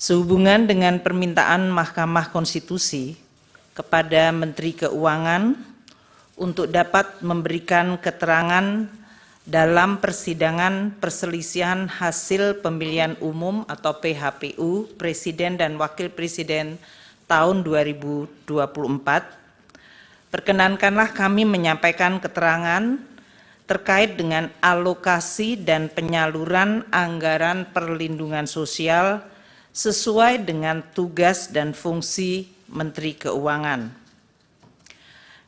Sehubungan dengan permintaan Mahkamah Konstitusi kepada Menteri Keuangan untuk dapat memberikan keterangan dalam persidangan perselisihan hasil pemilihan umum atau PHPU Presiden dan Wakil Presiden tahun 2024, perkenankanlah kami menyampaikan keterangan terkait dengan alokasi dan penyaluran anggaran perlindungan sosial sesuai dengan tugas dan fungsi Menteri Keuangan.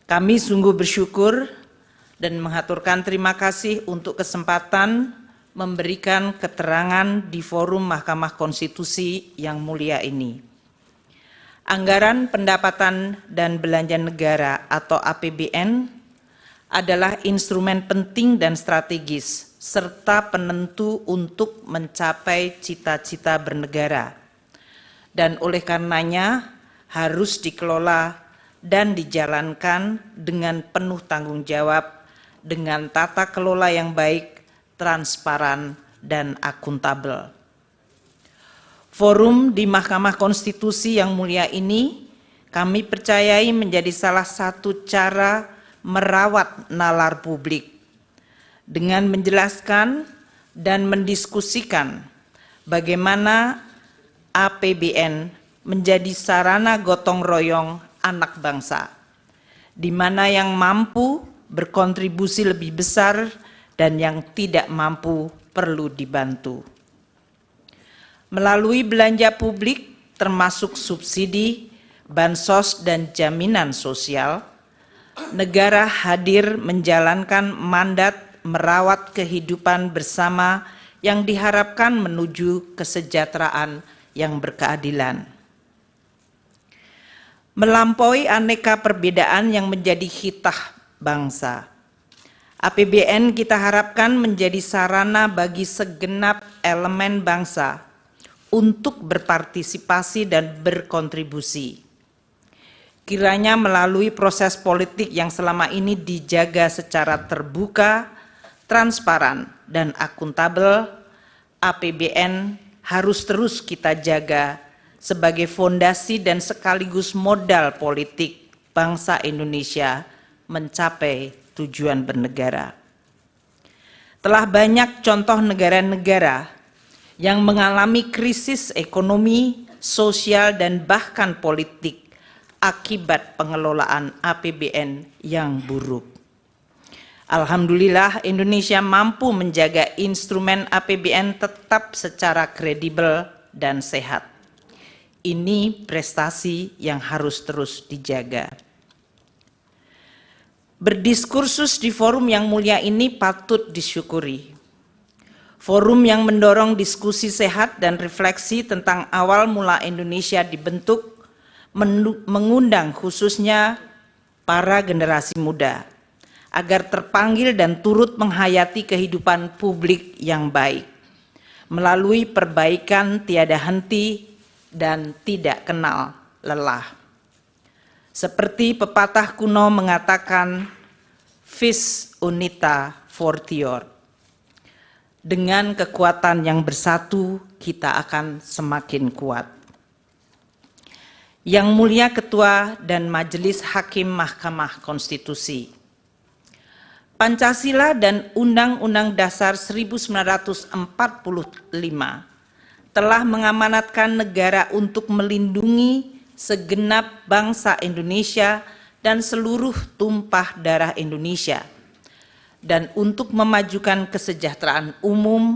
Kami sungguh bersyukur dan mengaturkan terima kasih untuk kesempatan memberikan keterangan di forum Mahkamah Konstitusi yang mulia ini. Anggaran pendapatan dan belanja negara atau APBN adalah instrumen penting dan strategis serta penentu untuk mencapai cita-cita bernegara, dan oleh karenanya harus dikelola dan dijalankan dengan penuh tanggung jawab dengan tata kelola yang baik, transparan, dan akuntabel. Forum di Mahkamah Konstitusi yang mulia ini kami percayai menjadi salah satu cara merawat nalar publik dengan menjelaskan dan mendiskusikan bagaimana APBN menjadi sarana gotong royong anak bangsa, di mana yang mampu berkontribusi lebih besar dan yang tidak mampu perlu dibantu. Melalui belanja publik termasuk subsidi, bansos, dan jaminan sosial, negara hadir menjalankan mandat merawat kehidupan bersama yang diharapkan menuju kesejahteraan yang berkeadilan. Melampaui aneka perbedaan yang menjadi hitah bangsa, APBN kita harapkan menjadi sarana bagi segenap elemen bangsa untuk berpartisipasi dan berkontribusi. Kiranya melalui proses politik yang selama ini dijaga secara terbuka, transparan, dan akuntabel, APBN harus terus kita jaga sebagai fondasi dan sekaligus modal politik bangsa Indonesia mencapai tujuan bernegara. Telah banyak contoh negara-negara yang mengalami krisis ekonomi, sosial, dan bahkan politik akibat pengelolaan APBN yang buruk. Alhamdulillah, Indonesia mampu menjaga instrumen APBN tetap secara kredibel dan sehat. Ini prestasi yang harus terus dijaga. Berdiskursus di forum yang mulia ini patut disyukuri. Forum yang mendorong diskusi sehat dan refleksi tentang awal mula Indonesia dibentuk, mengundang khususnya para generasi muda agar terpanggil dan turut menghayati kehidupan publik yang baik, melalui perbaikan tiada henti dan tidak kenal lelah. Seperti pepatah kuno mengatakan, vis unita fortior. Dengan kekuatan yang bersatu, kita akan semakin kuat. Yang mulia Ketua dan Majelis Hakim Mahkamah Konstitusi, Pancasila dan Undang-Undang Dasar 1945 telah mengamanatkan negara untuk melindungi segenap bangsa Indonesia dan seluruh tumpah darah Indonesia, dan untuk memajukan kesejahteraan umum,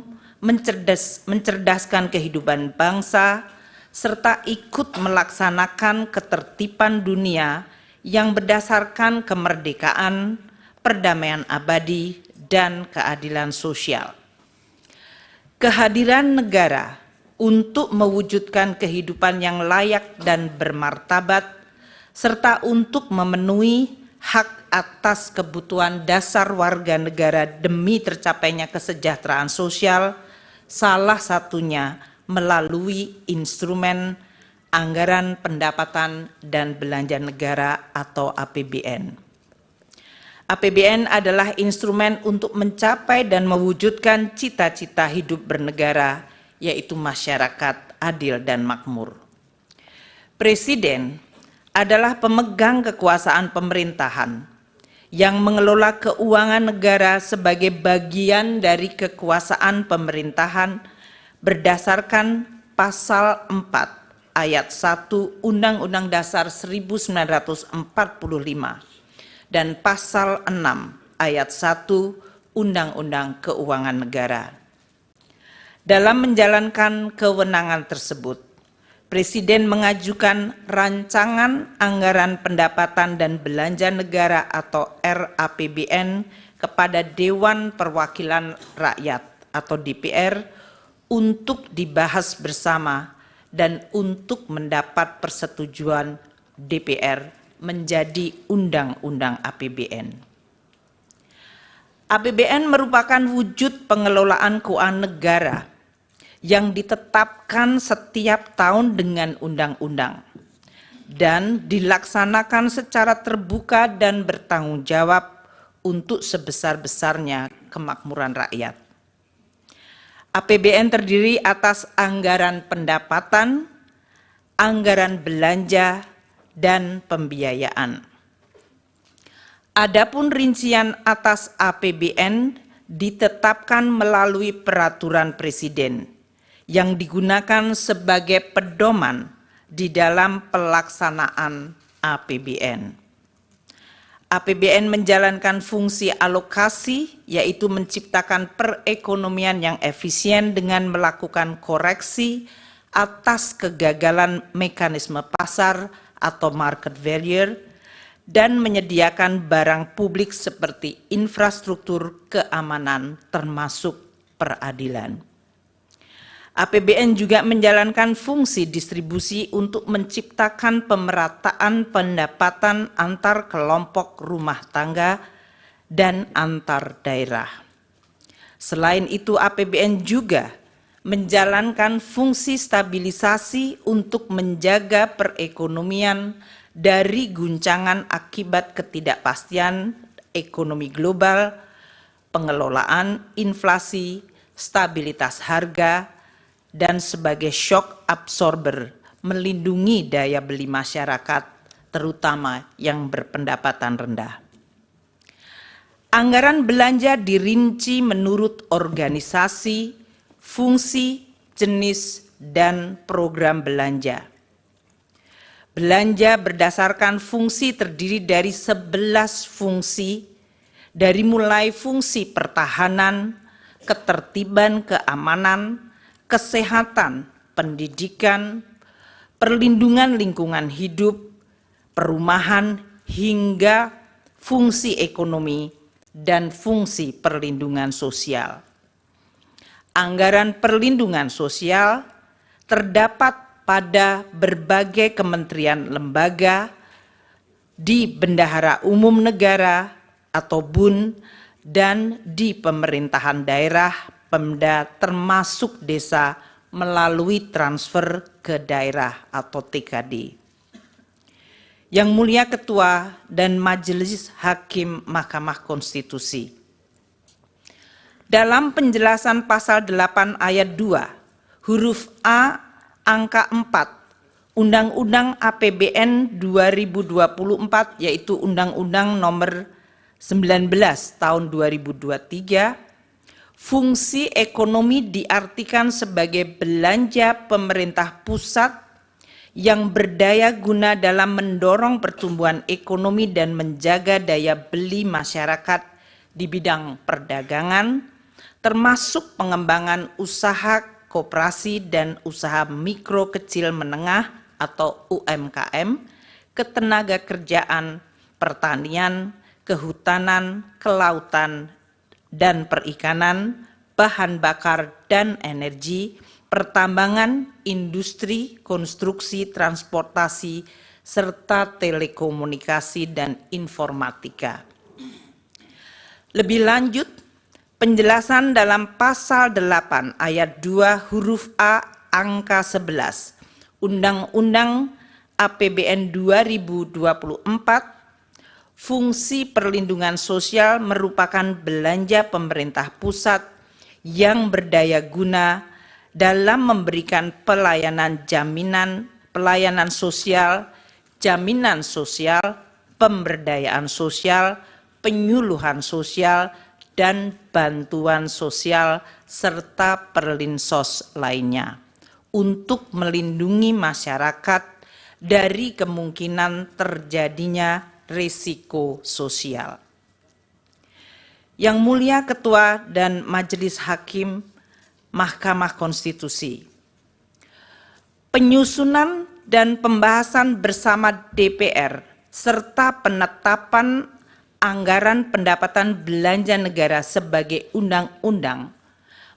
mencerdaskan kehidupan bangsa, serta ikut melaksanakan ketertiban dunia yang berdasarkan kemerdekaan, perdamaian abadi, dan keadilan sosial. Kehadiran negara untuk mewujudkan kehidupan yang layak dan bermartabat, serta untuk memenuhi hak atas kebutuhan dasar warga negara demi tercapainya kesejahteraan sosial, salah satunya melalui instrumen anggaran pendapatan dan belanja negara atau APBN. APBN adalah instrumen untuk mencapai dan mewujudkan cita-cita hidup bernegara, yaitu masyarakat adil dan makmur. Presiden adalah pemegang kekuasaan pemerintahan yang mengelola keuangan negara sebagai bagian dari kekuasaan pemerintahan berdasarkan Pasal 4 ayat 1 Undang-Undang Dasar 1945 dan Pasal 6 ayat 1 Undang-Undang Keuangan Negara. Dalam menjalankan kewenangan tersebut, Presiden mengajukan rancangan anggaran pendapatan dan belanja negara atau RAPBN kepada Dewan Perwakilan Rakyat atau DPR untuk dibahas bersama dan untuk mendapat persetujuan DPR menjadi Undang-Undang APBN. APBN merupakan wujud pengelolaan keuangan negara yang ditetapkan setiap tahun dengan undang-undang dan dilaksanakan secara terbuka dan bertanggung jawab untuk sebesar-besarnya kemakmuran rakyat. APBN terdiri atas anggaran pendapatan, anggaran belanja, dan pembiayaan. Adapun rincian atas APBN ditetapkan melalui peraturan Presiden yang digunakan sebagai pedoman di dalam pelaksanaan APBN. APBN menjalankan fungsi alokasi, yaitu menciptakan perekonomian yang efisien dengan melakukan koreksi atas kegagalan mekanisme pasar atau market failure dan menyediakan barang publik seperti infrastruktur keamanan termasuk peradilan. APBN juga menjalankan fungsi distribusi untuk menciptakan pemerataan pendapatan antar kelompok rumah tangga dan antar daerah. Selain itu, APBN juga menjalankan fungsi stabilisasi untuk menjaga perekonomian dari guncangan akibat ketidakpastian ekonomi global, pengelolaan inflasi, stabilitas harga, dan sebagai shock absorber melindungi daya beli masyarakat, terutama yang berpendapatan rendah. Anggaran belanja dirinci menurut organisasi, fungsi, jenis, dan program belanja. Belanja berdasarkan fungsi terdiri dari 11 fungsi, dari mulai fungsi pertahanan, ketertiban, keamanan, kesehatan, pendidikan, perlindungan lingkungan hidup, perumahan, hingga fungsi ekonomi dan fungsi perlindungan sosial. Anggaran perlindungan sosial terdapat pada berbagai kementerian lembaga, di Bendahara Umum Negara atau BUN, dan di pemerintahan daerah Pemda termasuk desa melalui transfer ke daerah atau TKD. Yang Mulia Ketua dan Majelis Hakim Mahkamah Konstitusi, dalam penjelasan pasal 8 ayat 2 huruf A angka 4 Undang-Undang APBN 2024, yaitu Undang-Undang nomor 19 tahun 2023, fungsi ekonomi diartikan sebagai belanja pemerintah pusat yang berdaya guna dalam mendorong pertumbuhan ekonomi dan menjaga daya beli masyarakat di bidang perdagangan, termasuk pengembangan usaha koperasi dan usaha mikro kecil menengah atau UMKM, ketenaga kerjaan, pertanian, kehutanan, kelautan, dan perikanan, bahan bakar dan energi, pertambangan, industri, konstruksi, transportasi, serta telekomunikasi dan informatika. Lebih lanjut, penjelasan dalam pasal 8 ayat 2 huruf A angka 11 Undang-Undang APBN 2024, fungsi perlindungan sosial merupakan belanja pemerintah pusat yang berdaya guna dalam memberikan pelayanan sosial, jaminan sosial, pemberdayaan sosial, penyuluhan sosial, dan bantuan sosial serta perlinsos lainnya untuk melindungi masyarakat dari kemungkinan terjadinya risiko sosial. Yang Mulia Ketua dan Majelis Hakim Mahkamah Konstitusi, penyusunan dan pembahasan bersama DPR serta penetapan anggaran pendapatan belanja negara sebagai undang-undang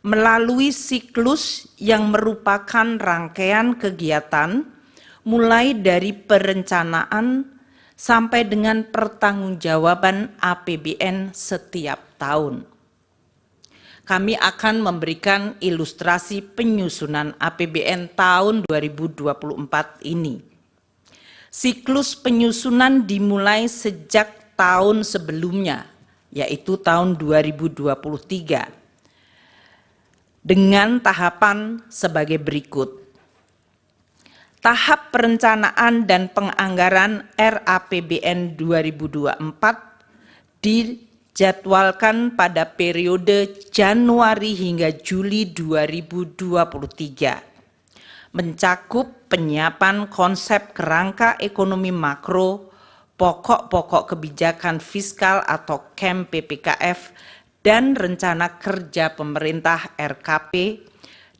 melalui siklus yang merupakan rangkaian kegiatan mulai dari perencanaan sampai dengan pertanggungjawaban APBN setiap tahun. Kami akan memberikan ilustrasi penyusunan APBN tahun 2024 ini. Siklus penyusunan dimulai sejak tahun sebelumnya, yaitu tahun 2023, dengan tahapan sebagai berikut. Tahap perencanaan dan penganggaran RAPBN 2024 dijadwalkan pada periode Januari hingga Juli 2023, mencakup penyiapan konsep kerangka ekonomi makro, pokok-pokok kebijakan fiskal atau KEM PPKF, dan rencana kerja pemerintah RKP,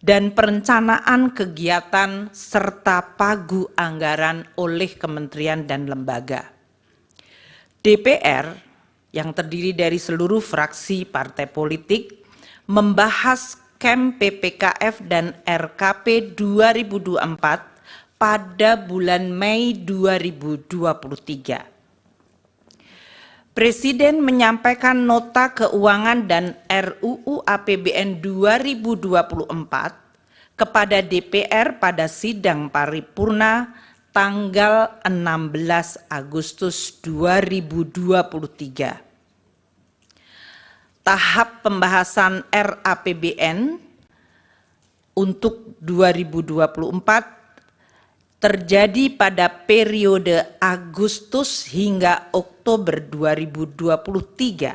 dan perencanaan kegiatan serta pagu anggaran oleh kementerian dan lembaga. DPR yang terdiri dari seluruh fraksi partai politik membahas KEM PPKF dan RKP 2024 pada bulan Mei 2023. Presiden menyampaikan nota keuangan dan RUU APBN 2024 kepada DPR pada sidang paripurna tanggal 16 Agustus 2023. Tahap pembahasan RAPBN untuk 2024 terjadi pada periode Agustus hingga Oktober 2023,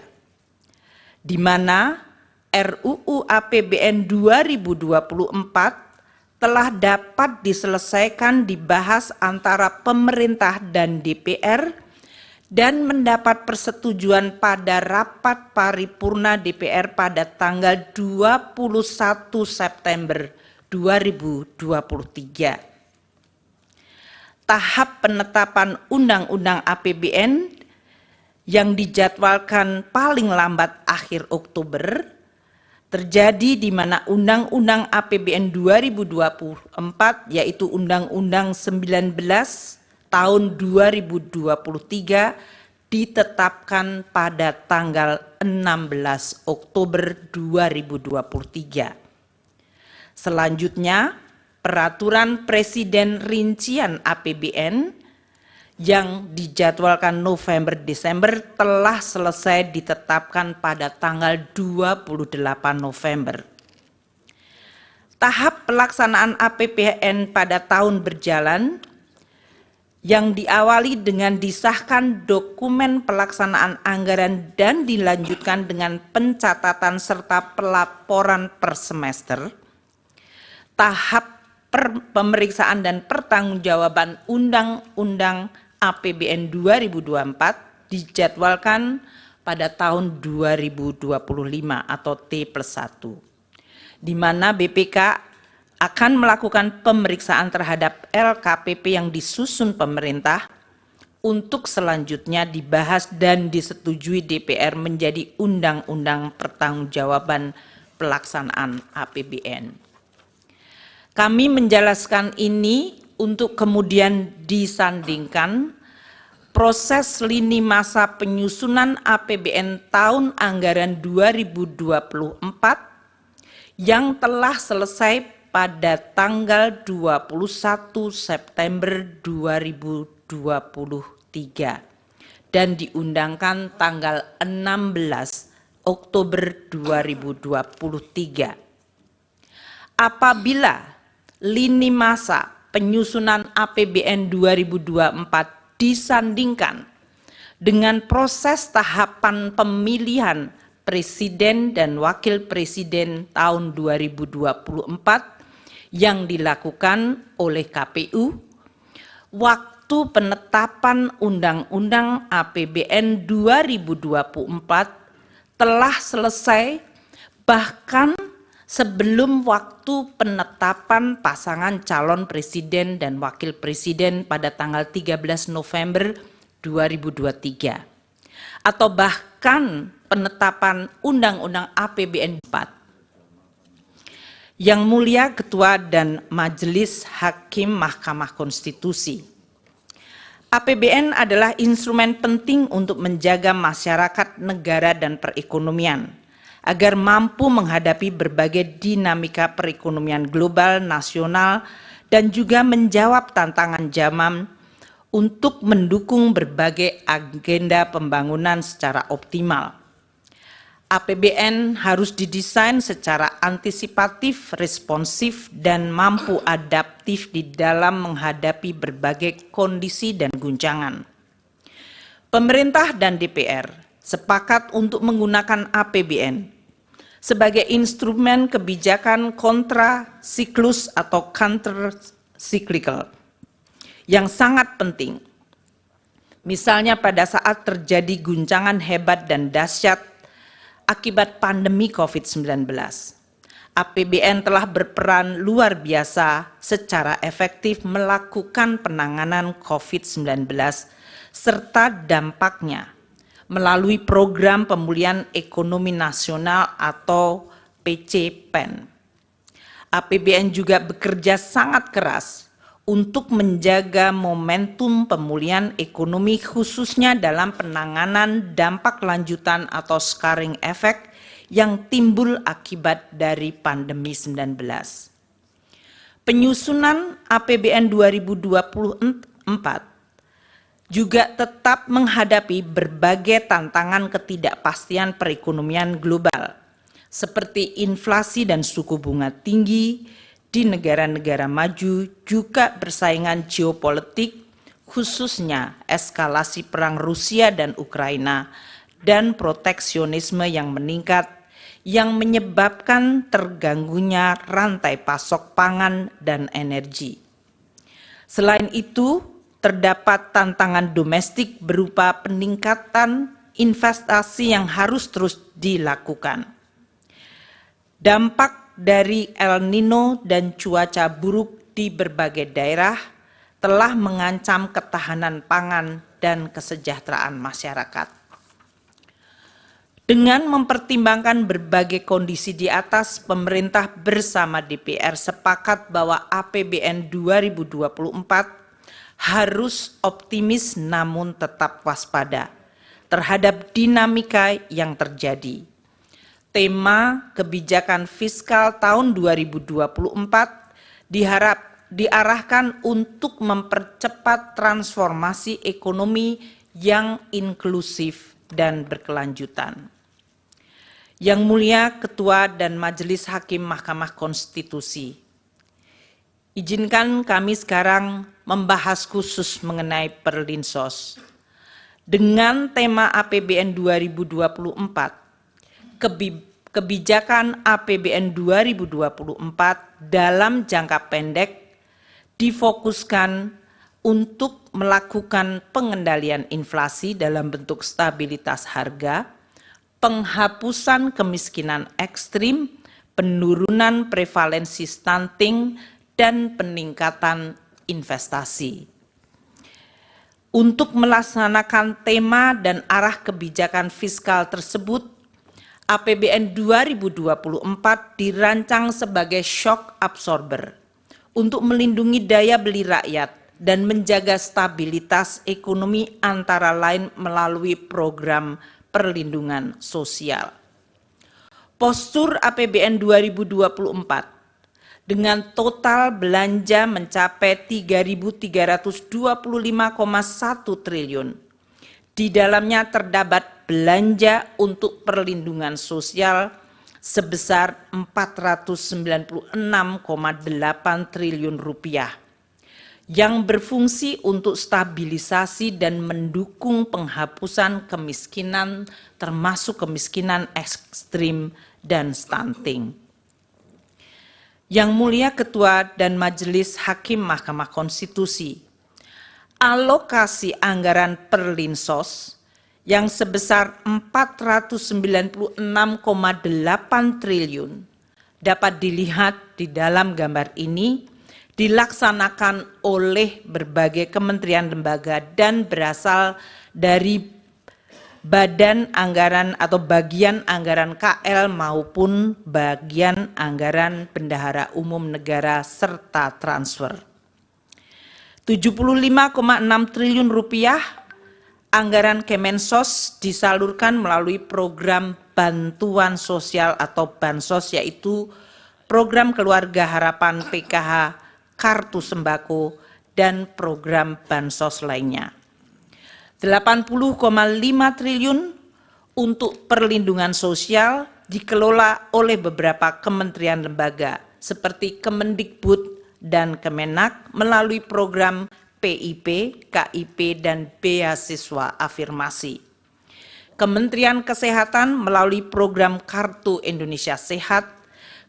di mana RUU APBN 2024 telah dapat diselesaikan dibahas antara pemerintah dan DPR dan mendapat persetujuan pada rapat paripurna DPR pada tanggal 21 September 2023. Tahap penetapan Undang-Undang APBN yang dijadwalkan paling lambat akhir Oktober terjadi di mana Undang-Undang APBN 2024 yaitu Undang-Undang 19 tahun 2023 ditetapkan pada tanggal 16 Oktober 2023. Selanjutnya, Peraturan Presiden Rincian APBN yang dijadwalkan November-Desember telah selesai ditetapkan pada tanggal 28 November. Tahap pelaksanaan APBN pada tahun berjalan yang diawali dengan disahkan dokumen pelaksanaan anggaran dan dilanjutkan dengan pencatatan serta pelaporan per semester. Tahap pemeriksaan dan pertanggungjawaban Undang-Undang APBN 2024 dijadwalkan pada tahun 2025 atau T+1, di mana BPK akan melakukan pemeriksaan terhadap LKPP yang disusun pemerintah untuk selanjutnya dibahas dan disetujui DPR menjadi Undang-Undang Pertanggungjawaban Pelaksanaan APBN. Kami menjelaskan ini untuk kemudian disandingkan proses lini masa penyusunan APBN tahun anggaran 2024 yang telah selesai pada tanggal 21 September 2023 dan diundangkan tanggal 16 Oktober 2023. apabila lini masa penyusunan APBN 2024 disandingkan dengan proses tahapan pemilihan Presiden dan Wakil Presiden tahun 2024 yang dilakukan oleh KPU, waktu penetapan Undang-Undang APBN 2024 telah selesai bahkan sebelum waktu penetapan pasangan calon presiden dan wakil presiden pada tanggal 13 November 2023 atau bahkan penetapan Undang-Undang APBN 4. Yang Mulia Ketua dan Majelis Hakim Mahkamah Konstitusi, APBN adalah instrumen penting untuk menjaga masyarakat, negara, dan perekonomian agar mampu menghadapi berbagai dinamika perekonomian global, nasional, dan juga menjawab tantangan zaman untuk mendukung berbagai agenda pembangunan secara optimal. APBN harus didesain secara antisipatif, responsif, dan mampu adaptif di dalam menghadapi berbagai kondisi dan guncangan. Pemerintah dan DPR sepakat untuk menggunakan APBN sebagai instrumen kebijakan kontra siklus atau counter cyclical yang sangat penting. Misalnya pada saat terjadi guncangan hebat dan dahsyat akibat pandemi COVID-19, APBN telah berperan luar biasa secara efektif melakukan penanganan COVID-19 serta dampaknya melalui Program Pemulihan Ekonomi Nasional atau PCPEN. APBN juga bekerja sangat keras untuk menjaga momentum pemulihan ekonomi khususnya dalam penanganan dampak lanjutan atau scarring effect yang timbul akibat dari pandemi 19. Penyusunan APBN 2024 juga tetap menghadapi berbagai tantangan ketidakpastian perekonomian global seperti inflasi dan suku bunga tinggi di negara-negara maju, juga persaingan geopolitik, khususnya eskalasi perang Rusia dan Ukraina, dan proteksionisme yang meningkat, yang menyebabkan terganggunya rantai pasok pangan dan energi. Selain itu, terdapat tantangan domestik berupa peningkatan investasi yang harus terus dilakukan. Dampak dari El Nino dan cuaca buruk di berbagai daerah telah mengancam ketahanan pangan dan kesejahteraan masyarakat. Dengan mempertimbangkan berbagai kondisi di atas, pemerintah bersama DPR sepakat bahwa APBN 2024 harus optimis namun tetap waspada terhadap dinamika yang terjadi. Tema kebijakan fiskal tahun 2024 diarahkan untuk mempercepat transformasi ekonomi yang inklusif dan berkelanjutan. Yang Mulia Ketua dan Majelis Hakim Mahkamah Konstitusi, izinkan kami sekarang membahas khusus mengenai Perlinsos. Dengan tema APBN 2024, kebijakan APBN 2024 dalam jangka pendek difokuskan untuk melakukan pengendalian inflasi dalam bentuk stabilitas harga, penghapusan kemiskinan ekstrim, penurunan prevalensi stunting, dan peningkatan investasi. Untuk melaksanakan tema dan arah kebijakan fiskal tersebut, APBN 2024 dirancang sebagai shock absorber untuk melindungi daya beli rakyat dan menjaga stabilitas ekonomi antara lain melalui program perlindungan sosial. Postur APBN 2024 dengan total belanja mencapai 3.325,1 triliun. Di dalamnya terdapat belanja untuk perlindungan sosial sebesar Rp496,8 triliun yang berfungsi untuk stabilisasi dan mendukung penghapusan kemiskinan termasuk kemiskinan ekstrim dan stunting. Yang Mulia Ketua dan Majelis Hakim Mahkamah Konstitusi, alokasi anggaran Perlinsos yang sebesar Rp496,8 triliun dapat dilihat di dalam gambar ini dilaksanakan oleh berbagai kementerian lembaga dan berasal dari badan anggaran atau bagian anggaran KL maupun bagian anggaran bendahara umum negara serta transfer. Rp75,6 triliun anggaran Kemensos disalurkan melalui program bantuan sosial atau Bansos, yaitu program Keluarga Harapan PKH, Kartu Sembako, dan program Bansos lainnya. Rp80,5 triliun untuk perlindungan sosial dikelola oleh beberapa kementerian lembaga seperti Kemendikbud dan Kemenak melalui program PIP, KIP, dan beasiswa afirmasi. Kementerian Kesehatan melalui program Kartu Indonesia Sehat,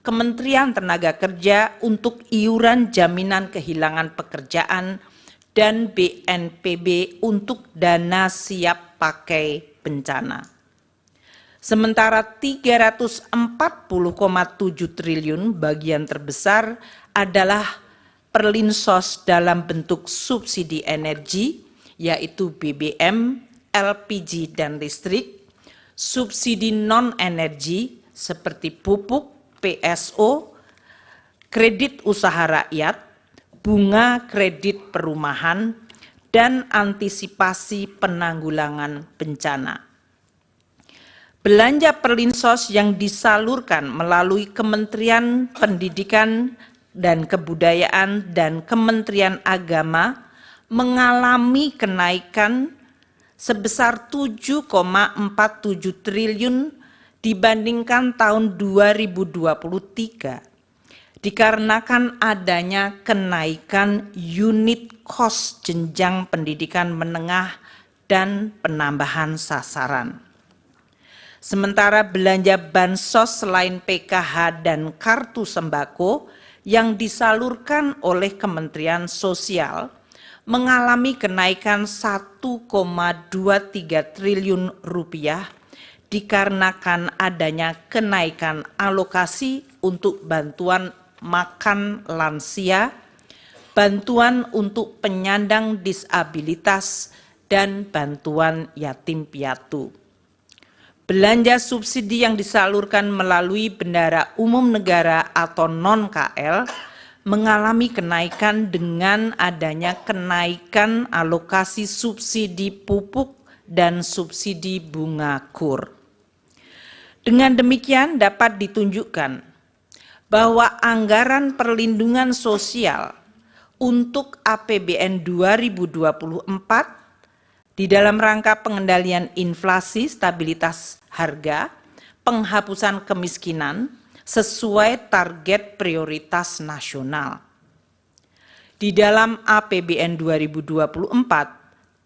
Kementerian Tenaga Kerja untuk iuran jaminan kehilangan pekerjaan, dan BNPB untuk dana siap pakai bencana. Sementara Rp340,7 triliun bagian terbesar adalah Perlinsos dalam bentuk subsidi energi, yaitu BBM, LPG, dan listrik, subsidi non-energi seperti pupuk, PSO, kredit usaha rakyat, bunga kredit perumahan, dan antisipasi penanggulangan bencana. Belanja Perlinsos yang disalurkan melalui Kementerian Pendidikan dan Kebudayaan dan Kementerian Agama mengalami kenaikan sebesar 7,47 triliun dibandingkan tahun 2023 dikarenakan adanya kenaikan unit kos jenjang pendidikan menengah dan penambahan sasaran. Sementara belanja bansos selain PKH dan kartu sembako yang disalurkan oleh Kementerian Sosial mengalami kenaikan 1,23 triliun rupiah dikarenakan adanya kenaikan alokasi untuk bantuan makan lansia, bantuan untuk penyandang disabilitas, dan bantuan yatim piatu. Belanja subsidi yang disalurkan melalui Bendahara Umum Negara atau non-KL mengalami kenaikan dengan adanya kenaikan alokasi subsidi pupuk dan subsidi bunga KUR. Dengan demikian dapat ditunjukkan bahwa anggaran perlindungan sosial untuk APBN 2024 di dalam rangka pengendalian inflasi, stabilitas harga, penghapusan kemiskinan sesuai target prioritas nasional. Di dalam APBN 2024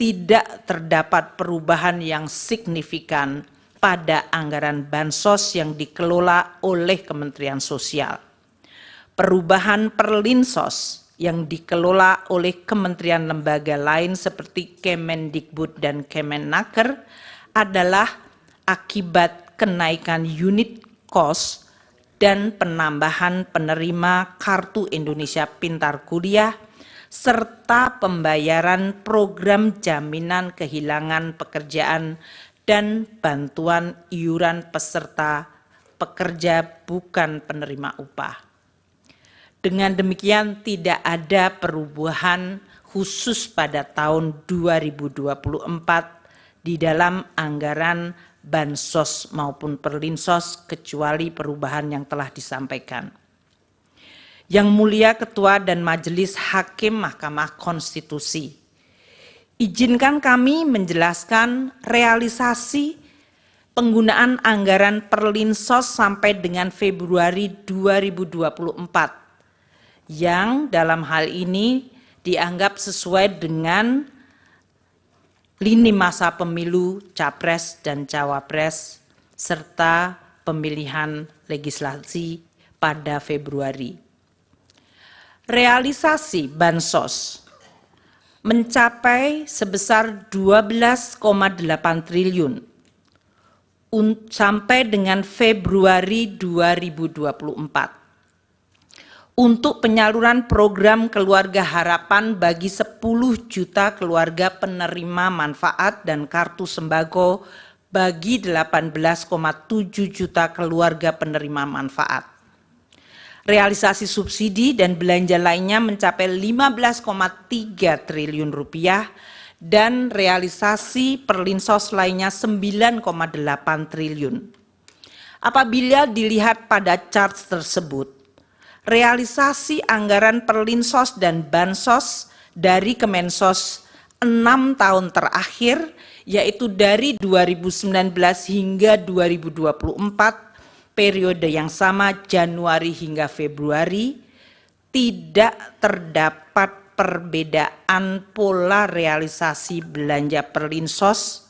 tidak terdapat perubahan yang signifikan pada anggaran bansos yang dikelola oleh Kementerian Sosial. Perubahan Perlinsos yang dikelola oleh kementerian lembaga lain seperti Kemendikbud dan Kemenaker adalah akibat kenaikan unit kos dan penambahan penerima Kartu Indonesia Pintar Kuliah serta pembayaran program jaminan kehilangan pekerjaan dan bantuan iuran peserta pekerja bukan penerima upah. Dengan demikian tidak ada perubahan khusus pada tahun 2024 di dalam anggaran bansos maupun perlinsos kecuali perubahan yang telah disampaikan. Yang Mulia Ketua dan Majelis Hakim Mahkamah Konstitusi, izinkan kami menjelaskan realisasi penggunaan anggaran Perlinsos sampai dengan Februari 2024 yang dalam hal ini dianggap sesuai dengan lini masa pemilu Capres dan Cawapres serta pemilihan legislasi pada Februari. Realisasi bansos mencapai sebesar 12,8 triliun sampai dengan Februari 2024 untuk penyaluran program Keluarga Harapan bagi 10 juta keluarga penerima manfaat dan kartu sembako bagi 18,7 juta keluarga penerima manfaat. Realisasi subsidi dan belanja lainnya mencapai 15,3 triliun rupiah dan realisasi Perlinsos lainnya 9,8 triliun. Apabila dilihat pada chart tersebut, realisasi anggaran Perlinsos dan Bansos dari Kemensos 6 tahun terakhir, yaitu dari 2019 hingga 2024, periode yang sama Januari hingga Februari, tidak terdapat perbedaan pola realisasi belanja Perlinsos,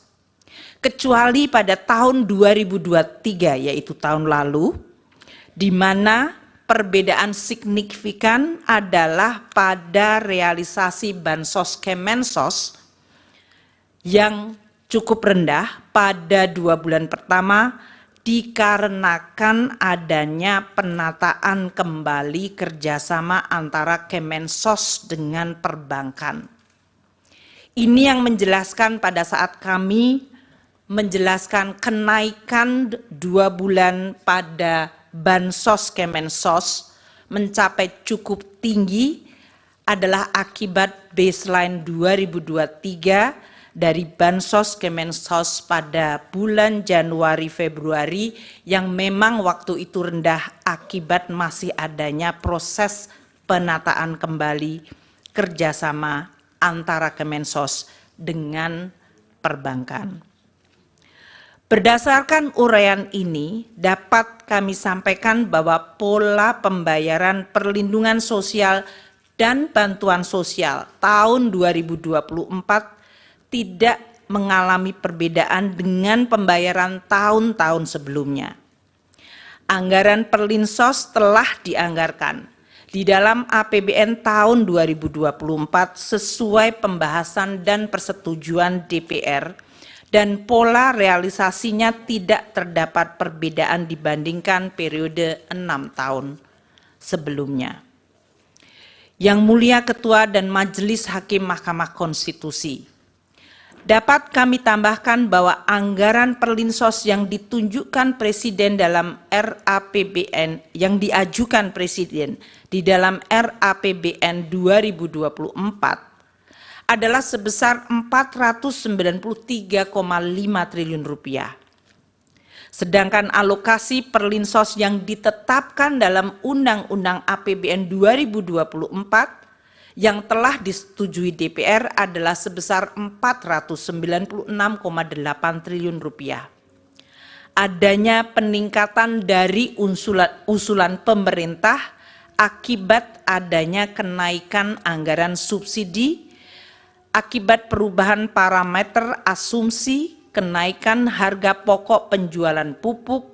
kecuali pada tahun 2023, yaitu tahun lalu, di mana perbedaan signifikan adalah pada realisasi Bansos Kemensos yang cukup rendah pada 2 bulan pertama dikarenakan adanya penataan kembali kerjasama antara Kemensos dengan perbankan. Ini yang menjelaskan pada saat kami menjelaskan kenaikan 2 bulan pada Bansos Kemensos mencapai cukup tinggi adalah akibat baseline 2023 dari Bansos Kemensos pada bulan Januari-Februari yang memang waktu itu rendah akibat masih adanya proses penataan kembali kerjasama antara Kemensos dengan perbankan. Berdasarkan uraian ini, dapat kami sampaikan bahwa pola pembayaran perlindungan sosial dan bantuan sosial tahun 2024 tidak mengalami perbedaan dengan pembayaran tahun-tahun sebelumnya. Anggaran Perlinsos telah dianggarkan di dalam APBN tahun 2024 sesuai pembahasan dan persetujuan DPR dan pola realisasinya tidak terdapat perbedaan dibandingkan periode 6 tahun sebelumnya. Yang Mulia Ketua dan Majelis Hakim Mahkamah Konstitusi, dapat kami tambahkan bahwa anggaran Perlinsos yang ditunjukkan Presiden dalam RAPBN yang diajukan Presiden di dalam RAPBN 2024 adalah sebesar 493,5 triliun rupiah. Sedangkan alokasi Perlinsos yang ditetapkan dalam Undang-Undang APBN 2024 yang telah disetujui DPR adalah sebesar 496,8 triliun rupiah. Adanya peningkatan dari usulan pemerintah akibat adanya kenaikan anggaran subsidi, akibat perubahan parameter asumsi, kenaikan harga pokok penjualan pupuk,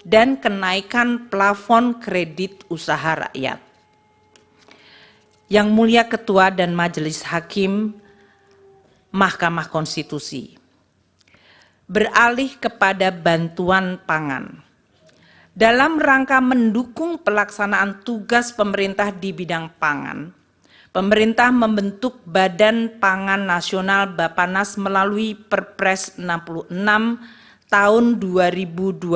dan kenaikan plafon kredit usaha rakyat. Yang Mulia Ketua dan Majelis Hakim Mahkamah Konstitusi, beralih kepada bantuan pangan. Dalam rangka mendukung pelaksanaan tugas pemerintah di bidang pangan, pemerintah membentuk Badan Pangan Nasional Bappenas melalui Perpres 66 tahun 2021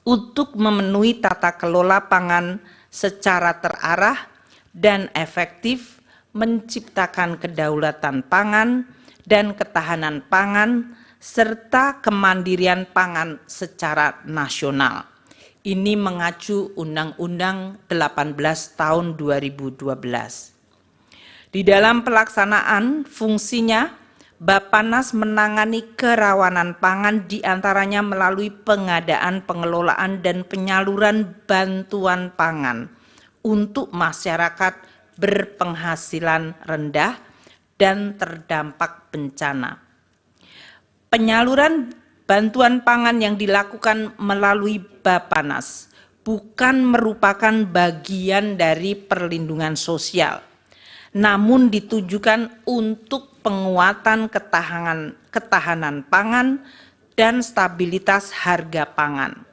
untuk memenuhi tata kelola pangan secara terarah dan efektif, menciptakan kedaulatan pangan dan ketahanan pangan, serta kemandirian pangan secara nasional. Ini mengacu Undang-Undang 18 tahun 2012. Di dalam pelaksanaan fungsinya, Bappenas menangani kerawanan pangan diantaranya melalui pengadaan, pengelolaan, dan penyaluran bantuan pangan untuk masyarakat berpenghasilan rendah dan terdampak bencana. Penyaluran bantuan pangan yang dilakukan melalui Bappenas bukan merupakan bagian dari perlindungan sosial, namun ditujukan untuk penguatan ketahanan pangan dan stabilitas harga pangan.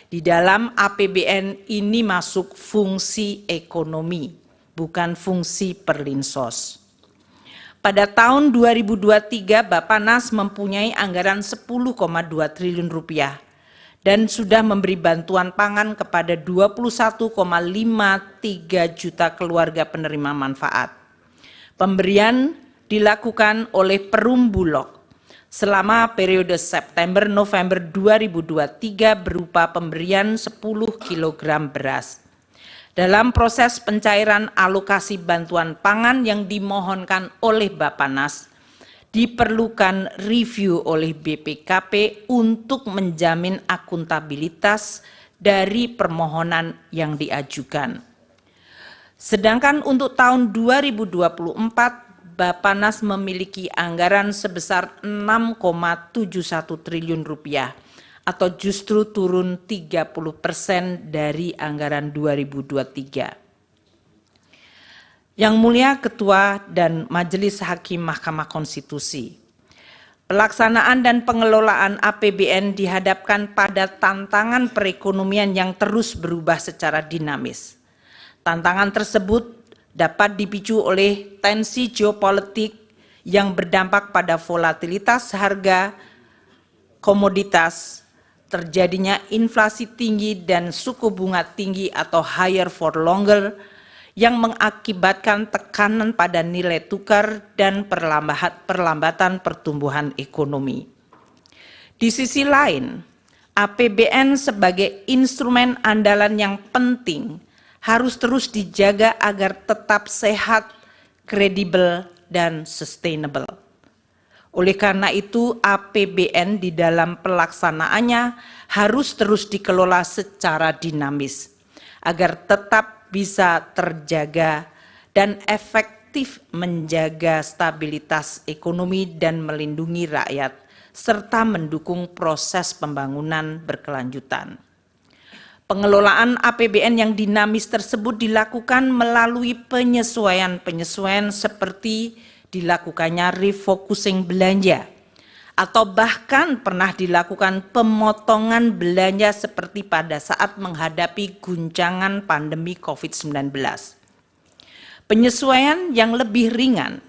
Di dalam APBN ini masuk fungsi ekonomi, bukan fungsi perlinsos. Pada tahun 2023, Bappenas mempunyai anggaran 10,2 triliun rupiah dan sudah memberi bantuan pangan kepada 21,53 juta keluarga penerima manfaat. Pemberian dilakukan oleh Perum Bulog selama periode September-November 2023 berupa pemberian 10 kg beras. Dalam proses pencairan alokasi bantuan pangan yang dimohonkan oleh Bappenas, diperlukan review oleh BPKP untuk menjamin akuntabilitas dari permohonan yang diajukan. Sedangkan untuk tahun 2024, Bappenas memiliki anggaran sebesar 6,71 triliun rupiah atau justru turun 30% dari anggaran 2023. Yang Mulia Ketua dan Majelis Hakim Mahkamah Konstitusi, pelaksanaan dan pengelolaan APBN dihadapkan pada tantangan perekonomian yang terus berubah secara dinamis. Tantangan tersebut dapat dipicu oleh tensi geopolitik yang berdampak pada volatilitas harga komoditas, terjadinya inflasi tinggi dan suku bunga tinggi atau higher for longer yang mengakibatkan tekanan pada nilai tukar dan perlambatan pertumbuhan ekonomi. Di sisi lain, APBN sebagai instrumen andalan yang penting harus terus dijaga agar tetap sehat, kredibel, dan sustainable. Oleh karena itu, APBN di dalam pelaksanaannya harus terus dikelola secara dinamis, agar tetap bisa terjaga dan efektif menjaga stabilitas ekonomi dan melindungi rakyat, serta mendukung proses pembangunan berkelanjutan. Pengelolaan APBN yang dinamis tersebut dilakukan melalui penyesuaian-penyesuaian seperti dilakukannya refocusing belanja, atau bahkan pernah dilakukan pemotongan belanja seperti pada saat menghadapi guncangan pandemi COVID-19. Penyesuaian yang lebih ringan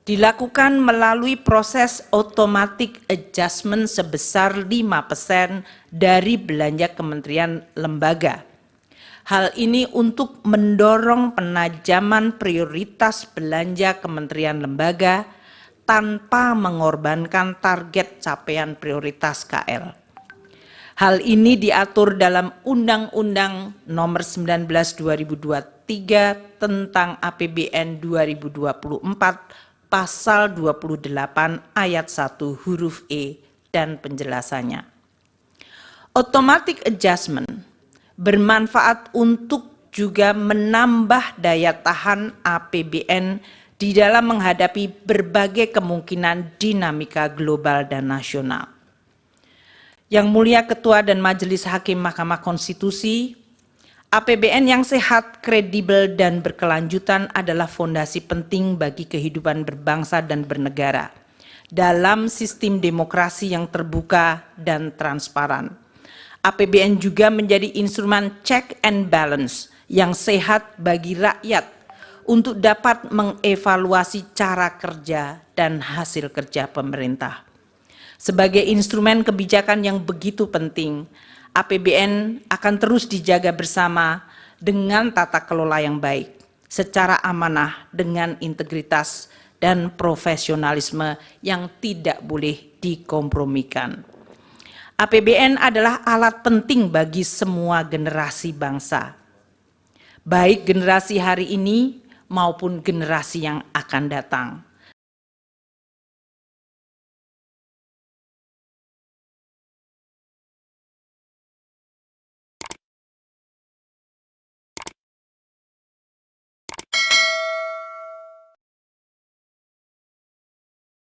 dilakukan melalui proses automatic adjustment sebesar 5% dari belanja kementerian lembaga. Hal ini untuk mendorong penajaman prioritas belanja kementerian lembaga tanpa mengorbankan target capaian prioritas KL. Hal ini diatur dalam Undang-Undang Nomor 19 2023 tentang APBN 2024 Pasal 28 ayat 1 huruf E dan penjelasannya. Automatic adjustment bermanfaat untuk juga menambah daya tahan APBN di dalam menghadapi berbagai kemungkinan dinamika global dan nasional. Yang Mulia Ketua dan Majelis Hakim Mahkamah Konstitusi, APBN yang sehat, kredibel, dan berkelanjutan adalah fondasi penting bagi kehidupan berbangsa dan bernegara dalam sistem demokrasi yang terbuka dan transparan. APBN juga menjadi instrumen check and balance yang sehat bagi rakyat untuk dapat mengevaluasi cara kerja dan hasil kerja pemerintah. Sebagai instrumen kebijakan yang begitu penting, APBN akan terus dijaga bersama dengan tata kelola yang baik, secara amanah dengan integritas dan profesionalisme yang tidak boleh dikompromikan. APBN adalah alat penting bagi semua generasi bangsa, baik generasi hari ini maupun generasi yang akan datang.